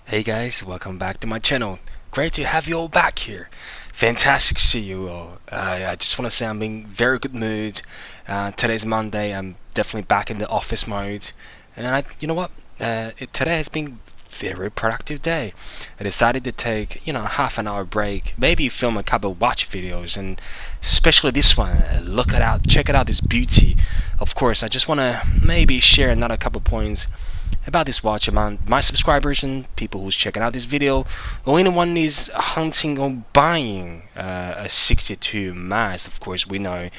Hey guys, welcome back to my channel. Great to have you all back here. Fantastic to see you all. I just want to say I'm in very good mood. Today's Monday. I'm definitely back in the office mode, and you know what? Today has been very productive day. I decided to take half an hour break, maybe film a couple of watch videos, and especially this one. Look it out, check it out, this beauty. Of course, I just want to maybe share another couple points about this watch among my subscribers and people who's checking out this video, or anyone is hunting or buying a 62 mass. Of course, we know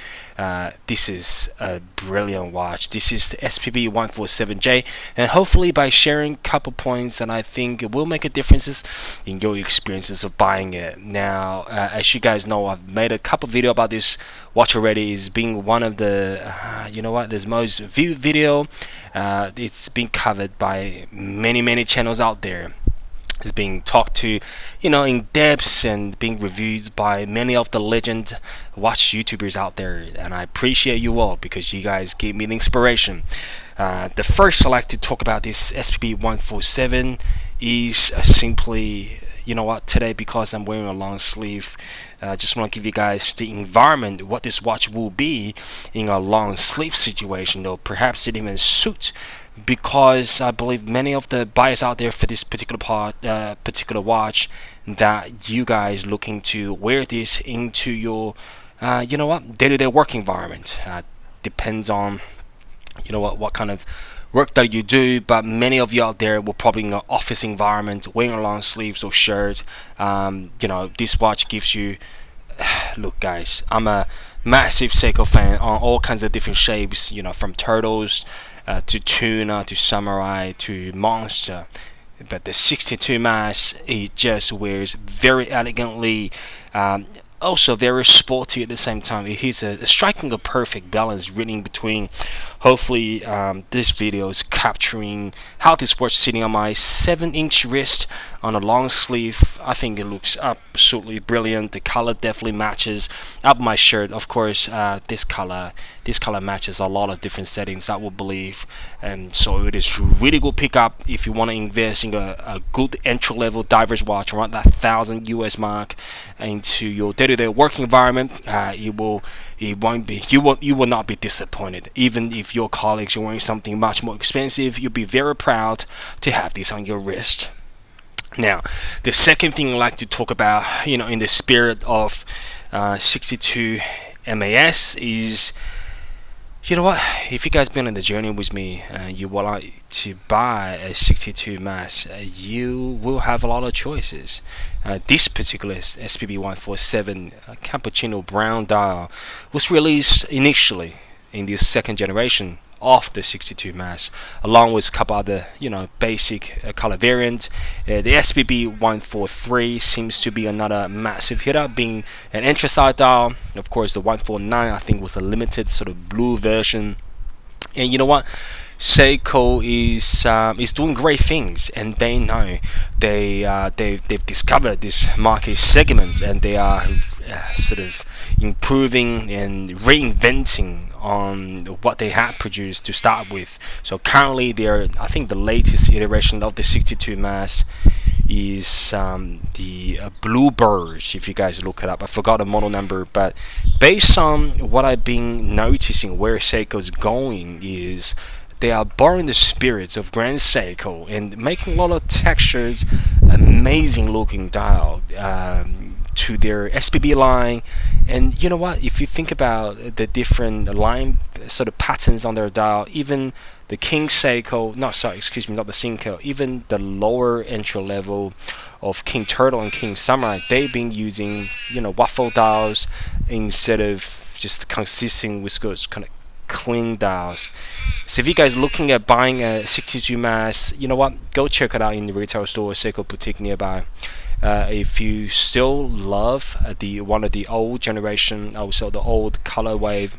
this is a brilliant watch. This is the SPB147J, and hopefully by sharing a couple points that I think will make a difference in your experiences of buying it. Now, as you guys know, I've made a couple video about this watch already. It's being one of the this most viewed video. It's been covered by many channels out there. It's being talked to, in depth and being reviewed by many of the legend watch YouTubers out there. And I appreciate you all because you guys gave me the inspiration. The first I like to talk about this SPB147 is simply, today because I'm wearing a long sleeve. Just want to give you guys the environment, what this watch will be in a long sleeve situation, or perhaps it even suit, because I believe many of the buyers out there for this particular watch, that you guys looking to wear this into your day-to-day work environment. Depends on what kind of work that you do, but many of you out there will probably in an office environment wearing long sleeves or shirt. This watch gives you look guys, I'm a massive Seiko fan on all kinds of different shapes, from turtles to tuna to samurai to monster. But the 62 mass, it just wears very elegantly, also very sporty at the same time. It is striking a perfect balance really in between. Hopefully this video is capturing how this watch sitting on my 7-inch wrist on a long sleeve. I think it looks absolutely brilliant. The color definitely matches up my shirt. Of course, this color matches a lot of different settings, I will believe, and so it is really good pickup if you want to invest in a good entry-level diver's watch around that $1,000 mark into your day-to-day work environment. You will not be disappointed. Even if your colleagues are wearing something much more expensive, you'll be very proud to have this on your wrist. Now, the second thing I'd like to talk about, in the spirit of 62 MAS is, if you guys been on the journey with me and you would like to buy a 62 mass, you will have a lot of choices. This particular SPB147 cappuccino brown dial was released initially in the second generation of the 62 mass, along with a couple other basic color variants. The SPB143 seems to be another massive hitter, being an anthracite dial. Of course, the 149 I think was a limited sort of blue version. And you know what, Seiko is doing great things, and they know they've discovered this market segments, and they are sort of improving and reinventing on what they had produced to start with. So currently, I think the latest iteration of the 62 mass is the Bluebird. If you guys look it up, I forgot the model number, but based on what I've been noticing, where Seiko's going is they are borrowing the spirits of Grand Seiko and making a lot of textures, amazing looking dial to their SPB line. And you know what, if you think about the different line sort of patterns on their dial, even the King Seiko, not the Seiko, even the lower entry level of King Turtle and King Samurai, they've been using waffle dials instead of just consisting with kind of clean dials. So if you guys looking at buying a 62 mass, go check it out in the retail store or Seiko boutique nearby. If you still love one of the old generation, also the old color wave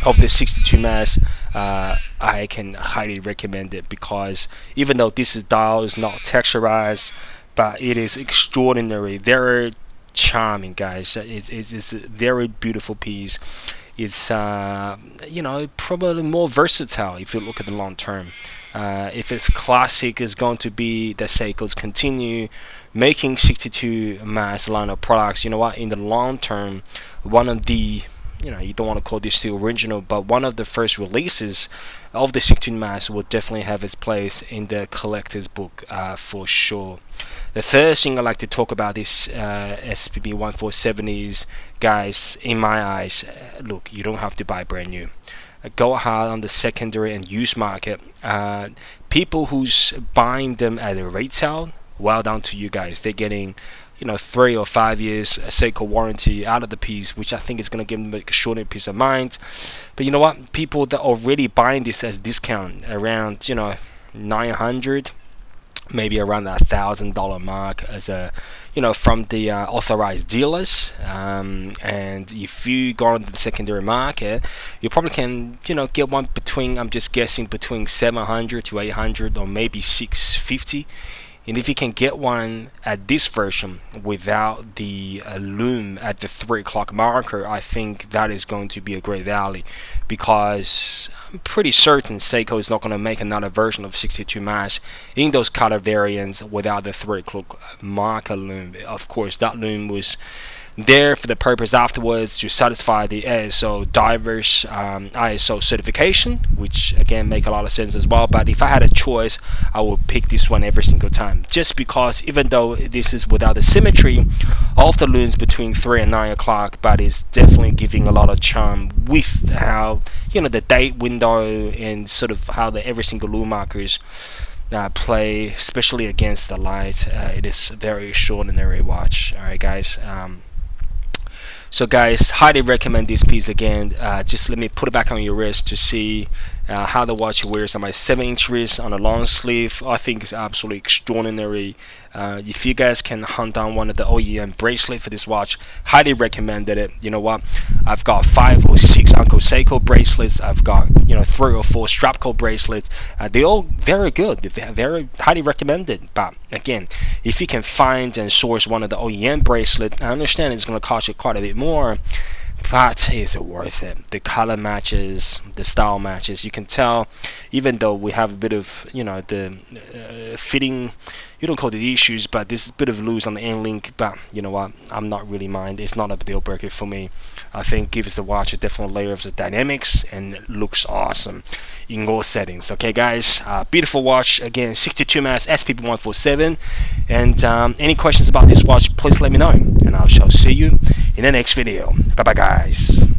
of the 62 mass, I can highly recommend it, because even though this dial is not texturized, but it is extraordinary, very charming, guys. It's a very beautiful piece. It's probably more versatile if you look at the long term. If it's classic, is going to be the Seiko's continue making 62 mass line of products. You know what? In the long term, one of the you don't want to call this the original, but one of the first releases of the 16 mass will definitely have its place in the collector's book for sure. The first thing I like to talk about this SPB147 is, guys, in my eyes, look, you don't have to buy brand new. Go hard on the secondary and used market. People who's buying them at a retail, well done to you guys. They're getting 3 or 5 years Seiko warranty out of the piece, which I think is going to give them a shorter peace of mind. But you know what? People that are already buying this as discount around 900, maybe around that $1,000 mark as a from the authorized dealers, and if you go on the secondary market, you probably can get one between, I'm just guessing, between 700 to 800 or maybe 650. And if you can get one at this version without the loom at the 3 o'clock marker, I think that is going to be a great value, because I'm pretty certain Seiko is not going to make another version of 62 mass in those color variants without the 3 o'clock marker loom. Of course, that loom was there for the purpose afterwards to satisfy the ASO diverse ISO certification, which again make a lot of sense as well. But if I had a choice, I would pick this one every single time, just because even though this is without the symmetry of the looms between 3 and 9 o'clock, but it's definitely giving a lot of charm with how the date window and sort of how the every single loom markers play, especially against the light. It is very extraordinary watch. Alright guys, so guys, highly recommend this piece again. Just let me put it back on your wrist to see how the watch wears on my 7-inch wrist on a long sleeve. I think it's absolutely extraordinary. If you guys can hunt down one of the OEM bracelet for this watch, highly recommended it. You know what? I've got 5 or 6 Uncle Seiko bracelets. I've got 3 or 4 Strapco bracelets. They're all very good. They're very highly recommended. But again, if you can find and source one of the OEM bracelet, I understand it's going to cost you quite a bit more, but is it worth it? The color matches, the style matches. You can tell, even though we have a bit of the fitting, you don't call it issues, but this is a bit of loose on the end link. But you know what? I'm not really mind. It's not a deal breaker for me. I think gives the watch a different layer of the dynamics and looks awesome in all settings. Okay, guys, beautiful watch again, 62 mass SPB147. And any questions about this watch, please let me know, and I shall see you in the next video. Bye bye, guys.